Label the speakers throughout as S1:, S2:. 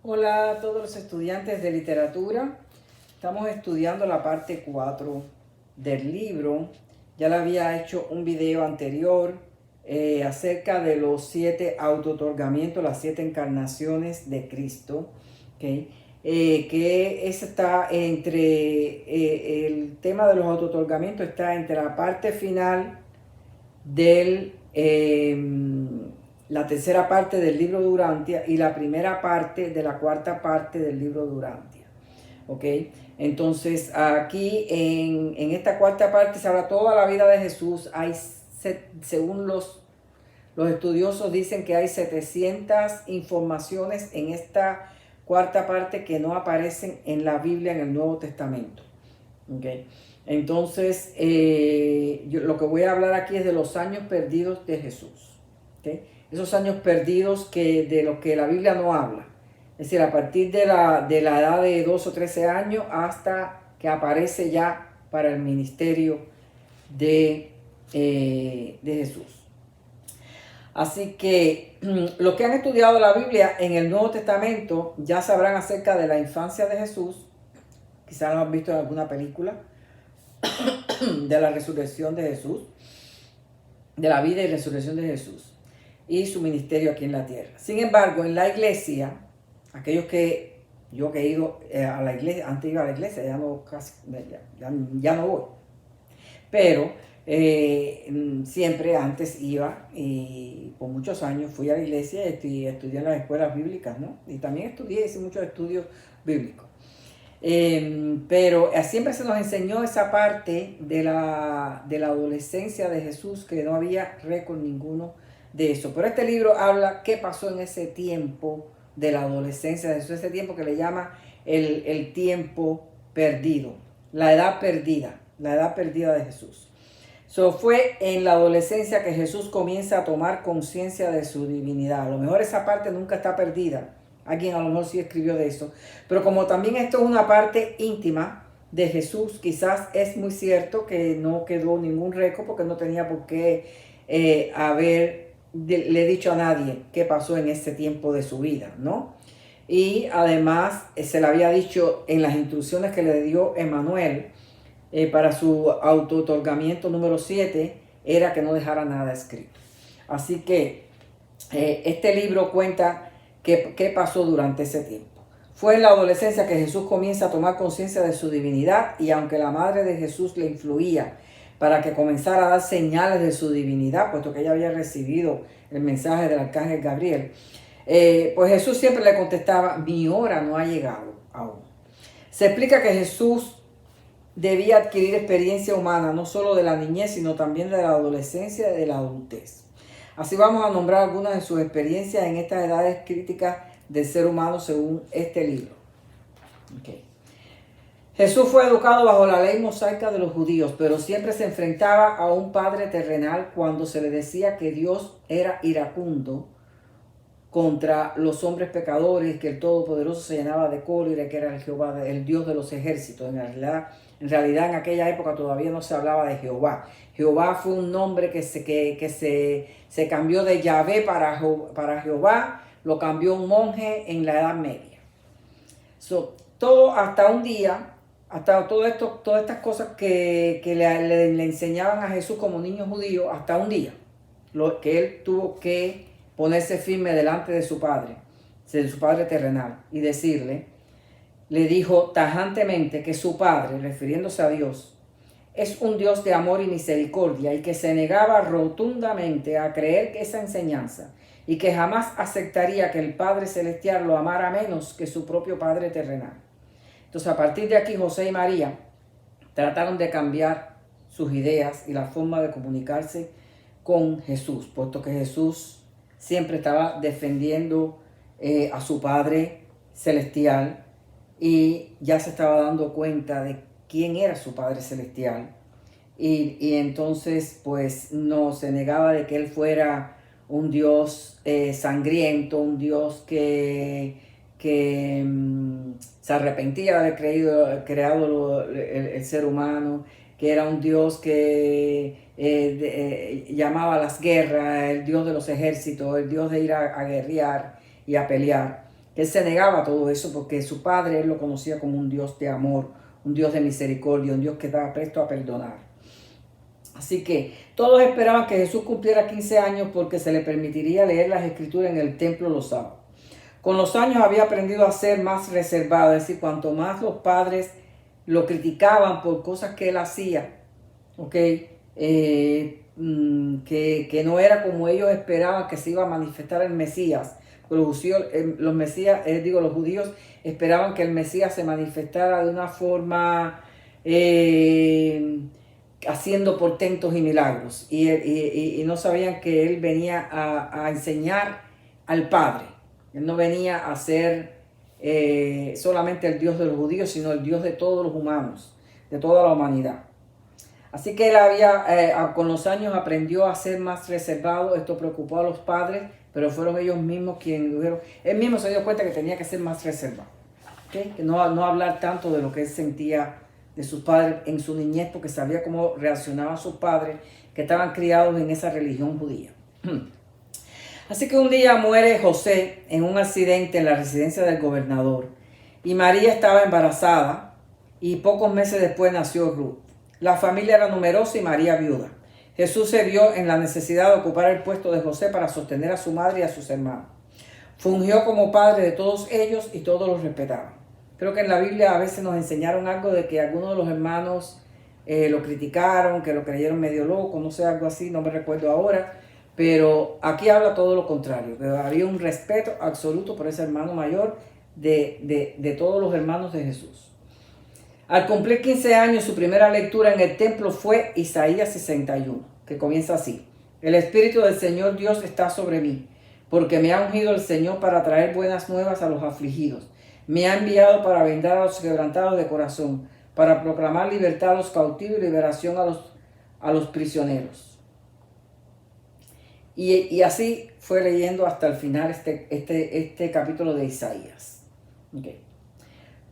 S1: Hola a todos los estudiantes de literatura. Estamos estudiando la parte 4 del libro. Ya le había hecho un video anterior acerca de los 7 auto-otorgamientos, las 7 encarnaciones de Cristo. ¿Okay? Que ese está el tema de los auto-otorgamientos está entre la parte final del la tercera parte del libro Durantia y la primera parte de la cuarta parte del libro Durantia. ¿Ok? Entonces aquí en esta cuarta parte se habla toda la vida de Jesús. Hay, según los estudiosos dicen que hay 700 informaciones en esta cuarta parte que no aparecen en la Biblia en el Nuevo Testamento. ¿Okay? Entonces, yo lo que voy a hablar aquí es de los años perdidos de Jesús. ¿Okay? Esos años perdidos de los que la Biblia no habla. Es decir, a partir de la edad de 2 o 13 años hasta que aparece ya para el ministerio de Jesús. Así que los que han estudiado la Biblia en el Nuevo Testamento ya sabrán acerca de la infancia de Jesús. Quizás lo han visto en alguna película de la resurrección de Jesús, de la vida y resurrección de Jesús y su ministerio aquí en la tierra. Sin embargo, en la iglesia, aquellos que yo que he ido a la iglesia, antes iba a la iglesia, ya no, casi, ya no voy, pero siempre antes iba y por muchos años fui a la iglesia y estudié en las escuelas bíblicas, ¿no? Y también hice muchos estudios bíblicos. Pero siempre se nos enseñó esa parte de la adolescencia de Jesús, que no había récord ninguno de eso. Pero este libro habla qué pasó en ese tiempo de la adolescencia de Jesús, ese tiempo que le llama el tiempo perdido, la edad perdida de Jesús. Fue en la adolescencia que Jesús comienza a tomar conciencia de su divinidad. A lo mejor esa parte nunca está perdida. Alguien a lo mejor sí escribió de eso. Pero como también esto es una parte íntima de Jesús, quizás es muy cierto que no quedó ningún récord porque no tenía por qué le dicho a nadie qué pasó en ese tiempo de su vida, ¿no? Y además se le había dicho en las instrucciones que le dio Emmanuel para su auto-otorgamiento número 7, era que no dejara nada escrito. Así que este libro cuenta qué pasó durante ese tiempo. Fue en la adolescencia que Jesús comienza a tomar conciencia de su divinidad, y aunque la madre de Jesús le influía para que comenzara a dar señales de su divinidad, puesto que ella había recibido el mensaje del arcángel Gabriel, pues Jesús siempre le contestaba: mi hora no ha llegado aún. Se explica que Jesús debía adquirir experiencia humana, no solo de la niñez, sino también de la adolescencia y de la adultez. Así vamos a nombrar algunas de sus experiencias en estas edades críticas del ser humano según este libro. Okay. Jesús fue educado bajo la ley mosaica de los judíos, pero siempre se enfrentaba a un padre terrenal cuando se le decía que Dios era iracundo contra los hombres pecadores, que el Todopoderoso se llenaba de cólera, que era el Jehová, el Dios de los ejércitos. En realidad en aquella época todavía no se hablaba de Jehová. Jehová fue un nombre que se cambió de Yahvé para Jehová, lo cambió un monje en la Edad Media. Todo hasta un día, hasta todas estas cosas que le enseñaban a Jesús como niño judío, hasta un día, lo que él tuvo que ponerse firme delante de su padre terrenal, y le dijo tajantemente que su padre, refiriéndose a Dios, es un Dios de amor y misericordia, y que se negaba rotundamente a creer esa enseñanza, y que jamás aceptaría que el Padre Celestial lo amara menos que su propio Padre terrenal. Entonces, a partir de aquí, José y María trataron de cambiar sus ideas y la forma de comunicarse con Jesús, puesto que Jesús siempre estaba defendiendo a su Padre Celestial, y ya se estaba dando cuenta de quién era su Padre Celestial. Y entonces pues no se negaba de que él fuera un Dios sangriento, un Dios que se arrepentía de haber creado el ser humano, que era un Dios que llamaba a las guerras, el Dios de los ejércitos, el Dios de ir a guerrear y a pelear. Él se negaba a todo eso porque su padre él lo conocía como un Dios de amor, un Dios de misericordia, un Dios que estaba presto a perdonar. Así que todos esperaban que Jesús cumpliera 15 años porque se le permitiría leer las escrituras en el templo los sábados. Con los años había aprendido a ser más reservado, es decir, cuanto más los padres lo criticaban por cosas que él hacía, ¿ok? Que no era como ellos esperaban que se iba a manifestar el Mesías. Los judíos esperaban que el Mesías se manifestara de una forma haciendo portentos y milagros. Y no sabían que él venía a enseñar al Padre. Él no venía a ser solamente el Dios de los judíos, sino el Dios de todos los humanos, de toda la humanidad. Así que él con los años aprendió a ser más reservado. Esto preocupó a los padres, pero fueron ellos mismos quienes dijeron. Él mismo se dio cuenta que tenía que ser más reservado, ¿okay? Que no hablar tanto de lo que él sentía de sus padres en su niñez, porque sabía cómo reaccionaban sus padres que estaban criados en esa religión judía. Así que un día muere José en un accidente en la residencia del gobernador y María estaba embarazada y pocos meses después nació Ruth. La familia era numerosa y María viuda. Jesús se vio en la necesidad de ocupar el puesto de José para sostener a su madre y a sus hermanos. Fungió como padre de todos ellos y todos los respetaban. Creo que en la Biblia a veces nos enseñaron algo de que algunos de los hermanos lo criticaron, que lo creyeron medio loco, no sé, algo así, no me recuerdo ahora. Pero aquí habla todo lo contrario, que había un respeto absoluto por ese hermano mayor de todos los hermanos de Jesús. Al cumplir 15 años, su primera lectura en el templo fue Isaías 61, que comienza así. El Espíritu del Señor Dios está sobre mí, porque me ha ungido el Señor para traer buenas nuevas a los afligidos. Me ha enviado para vendar a los quebrantados de corazón, para proclamar libertad a los cautivos y liberación a los prisioneros. Y así fue leyendo hasta el final este capítulo de Isaías. Okay.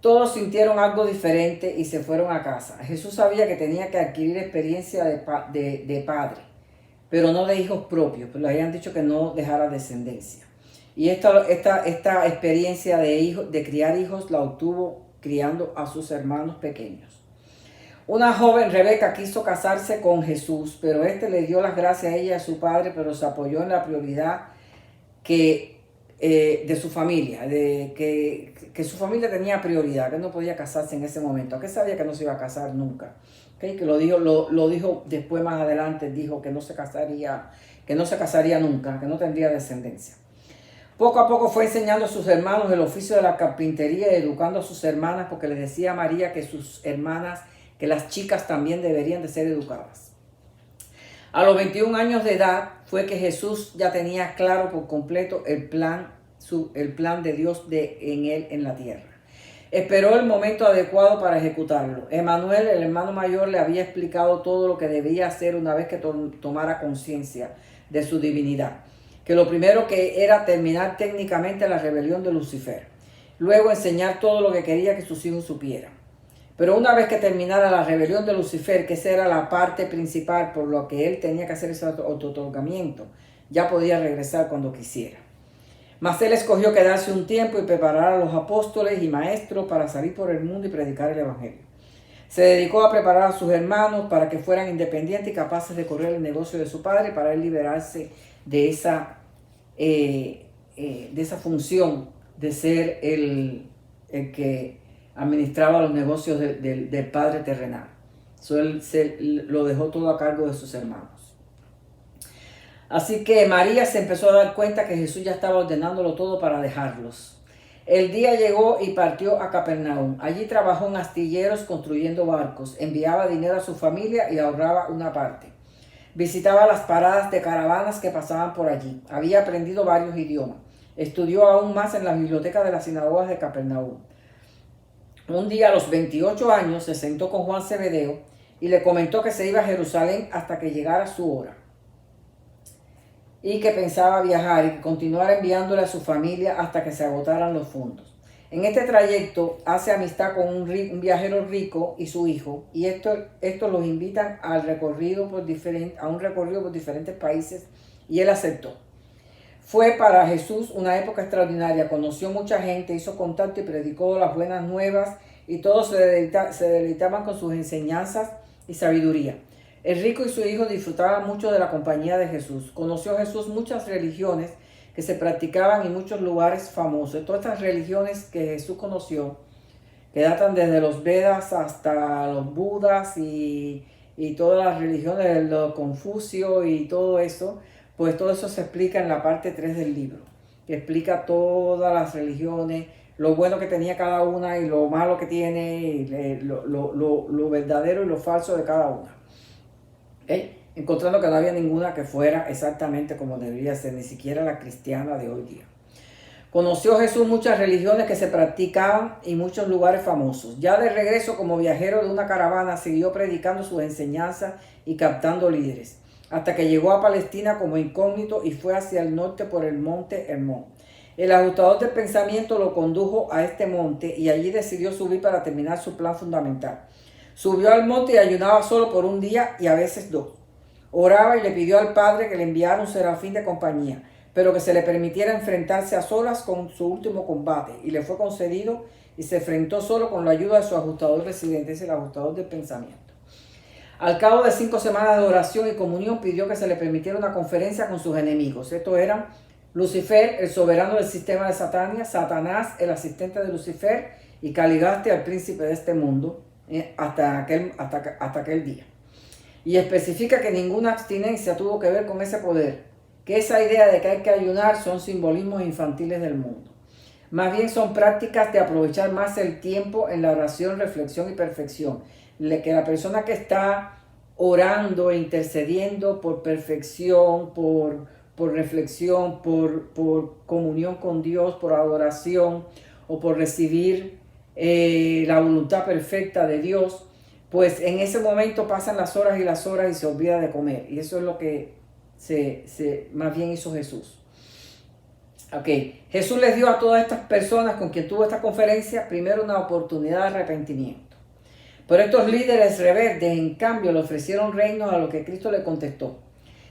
S1: Todos sintieron algo diferente y se fueron a casa. Jesús sabía que tenía que adquirir experiencia de padre, pero no de hijos propios, pues le habían dicho que no dejara descendencia. Y esta experiencia de criar hijos la obtuvo criando a sus hermanos pequeños. Una joven, Rebeca, quiso casarse con Jesús, pero éste le dio las gracias a ella y a su padre, pero se apoyó en la prioridad de su familia, que su familia tenía prioridad, que no podía casarse en ese momento, aunque sabía que no se iba a casar nunca. ¿Okay? Que lo dijo después más adelante, dijo que no se casaría nunca, que no tendría descendencia. Poco a poco fue enseñando a sus hermanos el oficio de la carpintería y educando a sus hermanas, porque le decía a María que sus hermanas, que las chicas también deberían de ser educadas. A los 21 años de edad fue que Jesús ya tenía claro por completo el plan de Dios en él en la tierra. Esperó el momento adecuado para ejecutarlo. Emanuel, el hermano mayor, le había explicado todo lo que debía hacer una vez que tomara conciencia de su divinidad. Que lo primero que era terminar técnicamente la rebelión de Lucifer. Luego enseñar todo lo que quería que sus hijos supieran. Pero una vez que terminara la rebelión de Lucifer, que esa era la parte principal por lo que él tenía que hacer ese autootorgamiento, ya podía regresar cuando quisiera. Mas él escogió quedarse un tiempo y preparar a los apóstoles y maestros para salir por el mundo y predicar el evangelio. Se dedicó a preparar a sus hermanos para que fueran independientes y capaces de correr el negocio de su padre, para él liberarse de esa función de ser el que administraba los negocios del padre terrenal. Él lo dejó todo a cargo de sus hermanos. Así que María se empezó a dar cuenta que Jesús ya estaba ordenándolo todo para dejarlos. El día llegó y partió a Capernaum. Allí trabajó en astilleros construyendo barcos, enviaba dinero a su familia y ahorraba una parte. Visitaba las paradas de caravanas que pasaban por allí. Había aprendido varios idiomas. Estudió aún más en la biblioteca de las sinagogas de Capernaum. Un día a los 28 años se sentó con Juan Zebedeo y le comentó que se iba a Jerusalén hasta que llegara su hora y que pensaba viajar y que continuara enviándole a su familia hasta que se agotaran los fondos. En este trayecto hace amistad con un viajero rico y su hijo, y estos los invitan a un recorrido por diferentes países, y él aceptó. Fue para Jesús una época extraordinaria. Conoció mucha gente, hizo contacto y predicó las buenas nuevas y todos se deleitaban con sus enseñanzas y sabiduría. El rico y su hijo disfrutaban mucho de la compañía de Jesús. Conoció Jesús muchas religiones que se practicaban en muchos lugares famosos. Todas estas religiones que Jesús conoció, que datan desde los Vedas hasta los Budas y todas las religiones de los Confucio y todo eso, pues todo eso se explica en la parte 3 del libro, que explica todas las religiones, lo bueno que tenía cada una y lo malo que tiene, y lo verdadero y lo falso de cada una. ¿Okay? Encontrando que no había ninguna que fuera exactamente como debería ser, ni siquiera la cristiana de hoy día. Conoció Jesús muchas religiones que se practicaban y muchos lugares famosos. Ya de regreso como viajero de una caravana, siguió predicando sus enseñanzas y captando líderes, hasta que llegó a Palestina como incógnito y fue hacia el norte por el monte Hermón. El ajustador del pensamiento lo condujo a este monte y allí decidió subir para terminar su plan fundamental. Subió al monte y ayunaba solo por un día y a veces 2. Oraba y le pidió al Padre que le enviara un serafín de compañía, pero que se le permitiera enfrentarse a solas con su último combate, y le fue concedido y se enfrentó solo con la ayuda de su ajustador residente, es el ajustador del pensamiento. Al cabo de 5 semanas de oración y comunión, pidió que se le permitiera una conferencia con sus enemigos. Estos eran Lucifer, el soberano del sistema de Satania, Satanás, el asistente de Lucifer, y Caligaste, el príncipe de este mundo, hasta aquel día. Y especifica que ninguna abstinencia tuvo que ver con ese poder, que esa idea de que hay que ayunar son simbolismos infantiles del mundo. Más bien son prácticas de aprovechar más el tiempo en la oración, reflexión y perfección. Que la persona que está orando e intercediendo por perfección, por reflexión, por comunión con Dios, por adoración o por recibir la voluntad perfecta de Dios, pues en ese momento pasan las horas y se olvida de comer. Y eso es lo que más bien hizo Jesús. Okay. Jesús les dio a todas estas personas con quien tuvo esta conferencia primero una oportunidad de arrepentimiento. Pero estos líderes rebeldes, en cambio, le ofrecieron reinos, a lo que Cristo le contestó: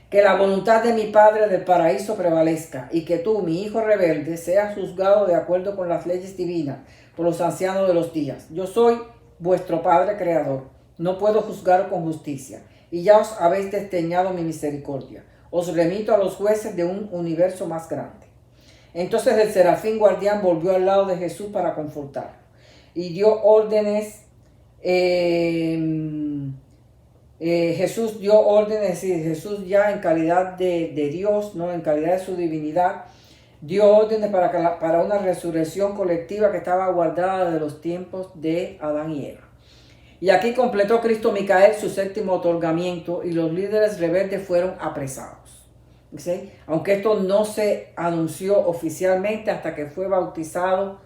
S1: que la voluntad de mi Padre del paraíso prevalezca, y que tú, mi hijo rebelde, seas juzgado de acuerdo con las leyes divinas por los ancianos de los días. Yo soy vuestro Padre Creador, no puedo juzgar con justicia, y ya os habéis desdeñado mi misericordia. Os remito a los jueces de un universo más grande. Entonces el serafín guardián volvió al lado de Jesús para confortarlo y dio órdenes. Jesús dio órdenes, y Jesús, ya en calidad de Dios, no en calidad de su divinidad, dio órdenes para una resurrección colectiva que estaba guardada de los tiempos de Adán y Eva. Y aquí completó Cristo Micael su 7º otorgamiento, y los líderes rebeldes fueron apresados. ¿Sí? Aunque esto no se anunció oficialmente hasta que fue bautizado,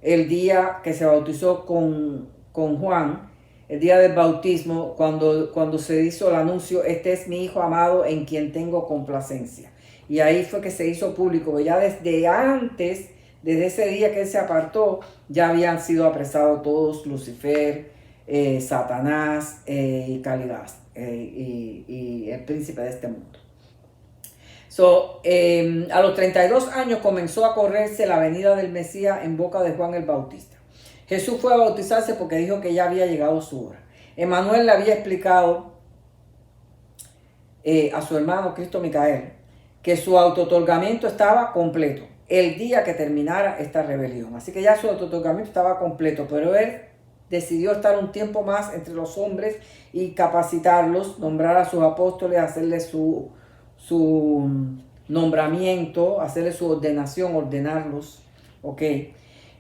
S1: el día que se bautizó con Juan, el día del bautismo, cuando se hizo el anuncio: este es mi hijo amado en quien tengo complacencia. Y ahí fue que se hizo público. Ya desde antes, desde ese día que él se apartó, ya habían sido apresados todos: Lucifer, Satanás y Caligaste, y el príncipe de este mundo. A los 32 años comenzó a correrse la venida del Mesías en boca de Juan el Bautista. Jesús fue a bautizarse porque dijo que ya había llegado su hora. Emmanuel le había explicado a su hermano Cristo Micael que su autootorgamiento estaba completo el día que terminara esta rebelión. Así que ya su autootorgamiento estaba completo, pero él decidió estar un tiempo más entre los hombres y capacitarlos, nombrar a sus apóstoles, hacerles su nombramiento, hacerles su ordenación, ordenarlos.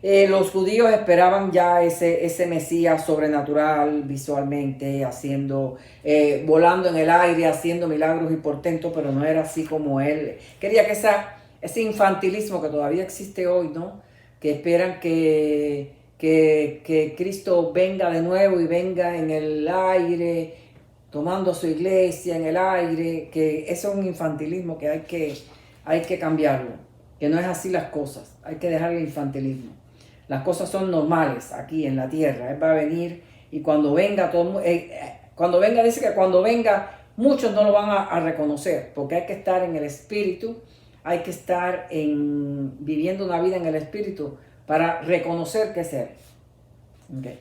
S1: Los judíos esperaban ya ese Mesías sobrenatural visualmente, volando en el aire, haciendo milagros y portentos, pero no era así como él. Quería que ese infantilismo que todavía existe hoy, ¿no? Que esperan que Cristo venga de nuevo y venga en el aire, tomando su iglesia en el aire, que eso es un infantilismo que hay que cambiarlo, que no es así las cosas, hay que dejar el infantilismo. Las cosas son normales aquí en la tierra. Él va a venir, y cuando venga, dice que cuando venga muchos no lo van a reconocer, porque hay que estar en el espíritu, hay que estar viviendo una vida en el Espíritu para reconocer que es Él. Okay.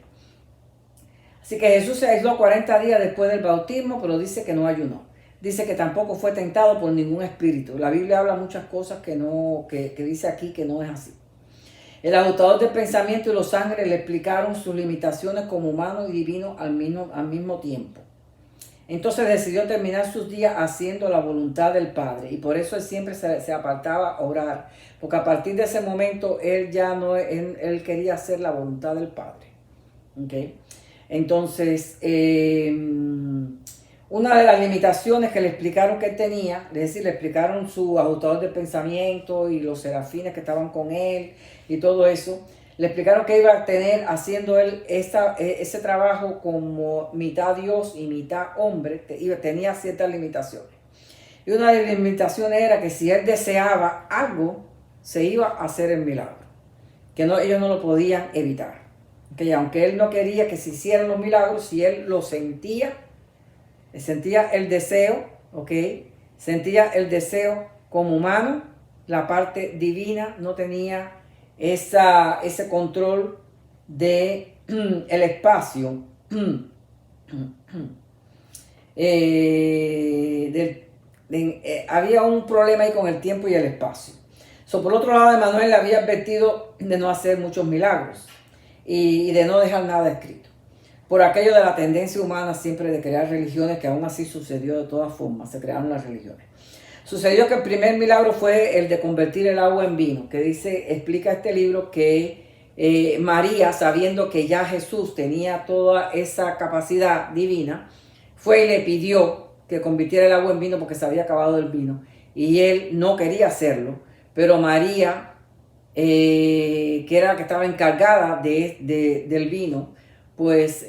S1: Así que Jesús se aisló 40 días después del bautismo, pero dice que no ayunó. Dice que tampoco fue tentado por ningún espíritu. La Biblia habla muchas cosas que dice aquí que no es así. El agotador del pensamiento y los ángeles le explicaron sus limitaciones como humano y divino al mismo tiempo. Entonces decidió terminar sus días haciendo la voluntad del Padre. Y por eso él siempre se apartaba a orar. Porque a partir de ese momento él ya no, él quería hacer la voluntad del Padre. ¿Okay? Entonces, una de las limitaciones que le explicaron que él tenía, es decir, le explicaron su ajustador de pensamiento y los serafines que estaban con él y todo eso, le explicaron que iba a tener haciendo él ese trabajo como mitad Dios y mitad hombre, tenía ciertas limitaciones. Y una de las limitaciones era que si él deseaba algo, se iba a hacer el milagro, que ellos no lo podían evitar. Okay, aunque él no quería que se hicieran los milagros, si él lo sentía el deseo, ¿ok? Sentía el deseo como humano, la parte divina no tenía ese control de el espacio. Había un problema ahí con el tiempo y el espacio. Por otro lado, Emanuel le había advertido de no hacer muchos milagros y de no dejar nada escrito. Por aquello de la tendencia humana siempre de crear religiones, que aún así sucedió de todas formas, se crearon las religiones. Sucedió que el primer milagro fue el de convertir el agua en vino, que explica este libro que María, sabiendo que ya Jesús tenía toda esa capacidad divina, fue y le pidió que convirtiera el agua en vino porque se había acabado el vino. Y él no quería hacerlo, pero María, que era la que estaba encargada del vino, pues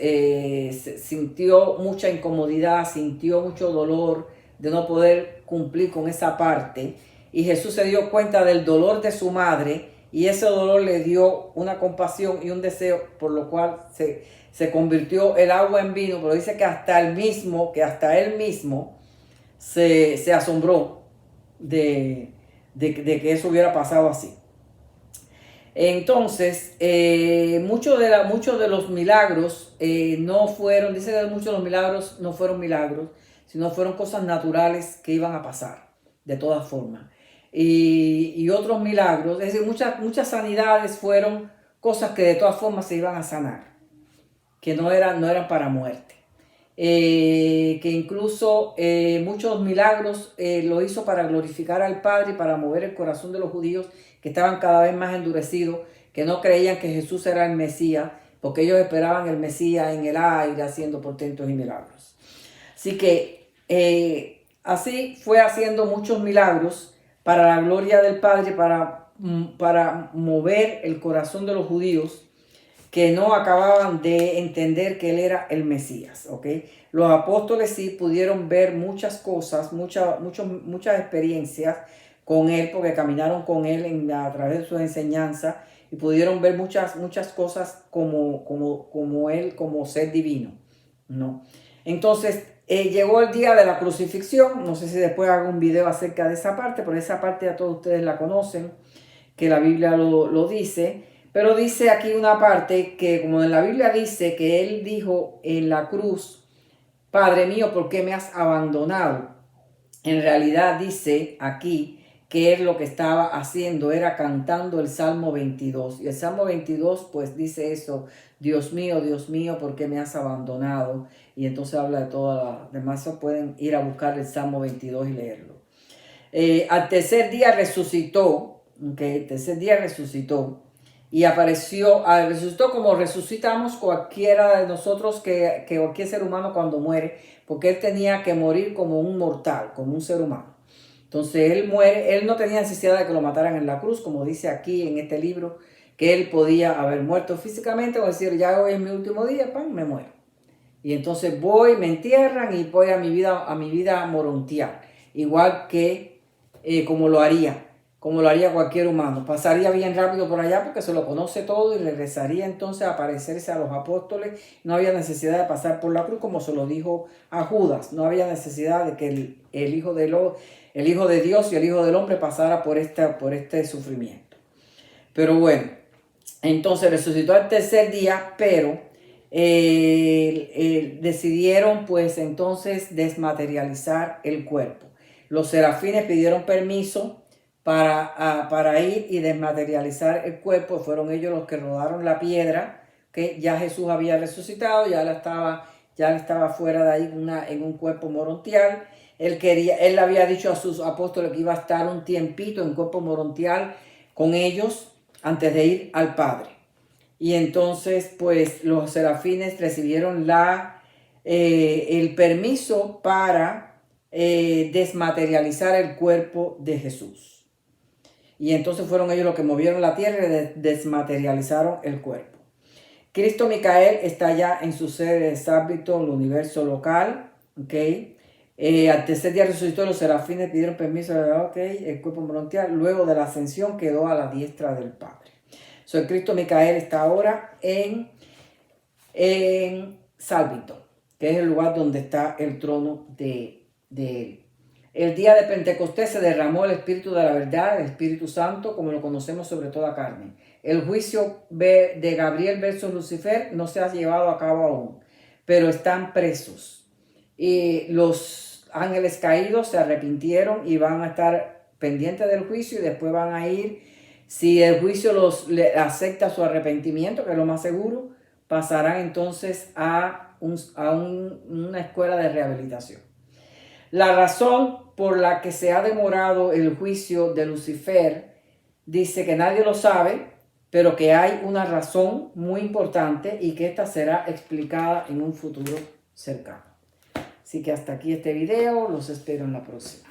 S1: sintió mucha incomodidad, sintió mucho dolor de no poder cumplir con esa parte. Y Jesús se dio cuenta del dolor de su madre y ese dolor le dio una compasión y un deseo, por lo cual se convirtió el agua en vino. Pero dice que hasta él mismo se asombró de que eso hubiera pasado así. Entonces, muchos de los milagros no fueron, dice que muchos de los milagros no fueron milagros, sino fueron cosas naturales que iban a pasar, de todas formas. Y otros milagros, es decir, muchas sanidades fueron cosas que de todas formas se iban a sanar, que no eran para muerte. Que incluso muchos milagros lo hizo para glorificar al Padre y para mover el corazón de los judíos que estaban cada vez más endurecidos, que no creían que Jesús era el Mesías, porque ellos esperaban el Mesías en el aire haciendo portentos y milagros. Así que así fue haciendo muchos milagros para la gloria del Padre, para mover el corazón de los judíos que no acababan de entender que él era el Mesías, ¿ok? Los apóstoles sí pudieron ver muchas cosas, muchas experiencias con él, porque caminaron con él a través de sus enseñanzas y pudieron ver muchas cosas como él, como ser divino, ¿no? Entonces, llegó el día de la crucifixión. No sé si después hago un video acerca de esa parte, pero esa parte ya todos ustedes la conocen, que la Biblia lo dice. Pero dice aquí una parte que, como en la Biblia dice, que él dijo en la cruz: Padre mío, ¿por qué me has abandonado? En realidad dice aquí que él lo que estaba haciendo era cantando el Salmo 22. Y el Salmo 22 pues dice eso: Dios mío, ¿por qué me has abandonado? Y entonces habla de todas las demás. Pueden ir a buscar el Salmo 22 y leerlo. Al tercer día resucitó, el tercer día resucitó. Y resucitó como resucitamos cualquiera de nosotros, que cualquier ser humano cuando muere, porque él tenía que morir como un mortal, como un ser humano. Entonces él muere, él no tenía necesidad de que lo mataran en la cruz, como dice aquí en este libro, que él podía haber muerto físicamente o decir: ya hoy es mi último día, me muero. Y entonces voy, me entierran y voy a mi vida morontial, igual que como lo haría como lo haría cualquier humano. Pasaría bien rápido por allá porque se lo conoce todo y regresaría entonces a aparecerse a los apóstoles. No había necesidad de pasar por la cruz como se lo dijo a Judas. No había necesidad de que el Hijo de Dios y el Hijo del Hombre pasara por este sufrimiento. Pero bueno, entonces resucitó al tercer día, pero decidieron pues entonces desmaterializar el cuerpo. Los serafines pidieron permiso para ir y desmaterializar el cuerpo. Fueron ellos los que rodaron la piedra, que ya Jesús había resucitado, ya él estaba fuera de ahí en un cuerpo morontial. Él había dicho a sus apóstoles que iba a estar un tiempito en cuerpo morontial con ellos antes de ir al Padre. Y entonces pues los serafines recibieron el permiso para desmaterializar el cuerpo de Jesús. Y entonces fueron ellos los que movieron la tierra y desmaterializaron el cuerpo. Cristo Micael está ya en su sede de Sábito, el universo local. ¿Okay? Al tercer día resucitó, los serafines pidieron permiso, el cuerpo morontial. Luego de la ascensión quedó a la diestra del Padre. El Cristo Micael está ahora en Sábito, que es el lugar donde está el trono de él. El día de Pentecostés se derramó el Espíritu de la verdad, el Espíritu Santo, como lo conocemos sobre toda carne. El juicio de Gabriel versus Lucifer no se ha llevado a cabo aún, pero están presos. Y los ángeles caídos se arrepintieron y van a estar pendientes del juicio y después van a ir. Si el juicio le acepta su arrepentimiento, que es lo más seguro, pasarán entonces a una escuela de rehabilitación. La razón por la que se ha demorado el juicio de Lucifer, dice que nadie lo sabe, pero que hay una razón muy importante y que esta será explicada en un futuro cercano. Así que hasta aquí este video, los espero en la próxima.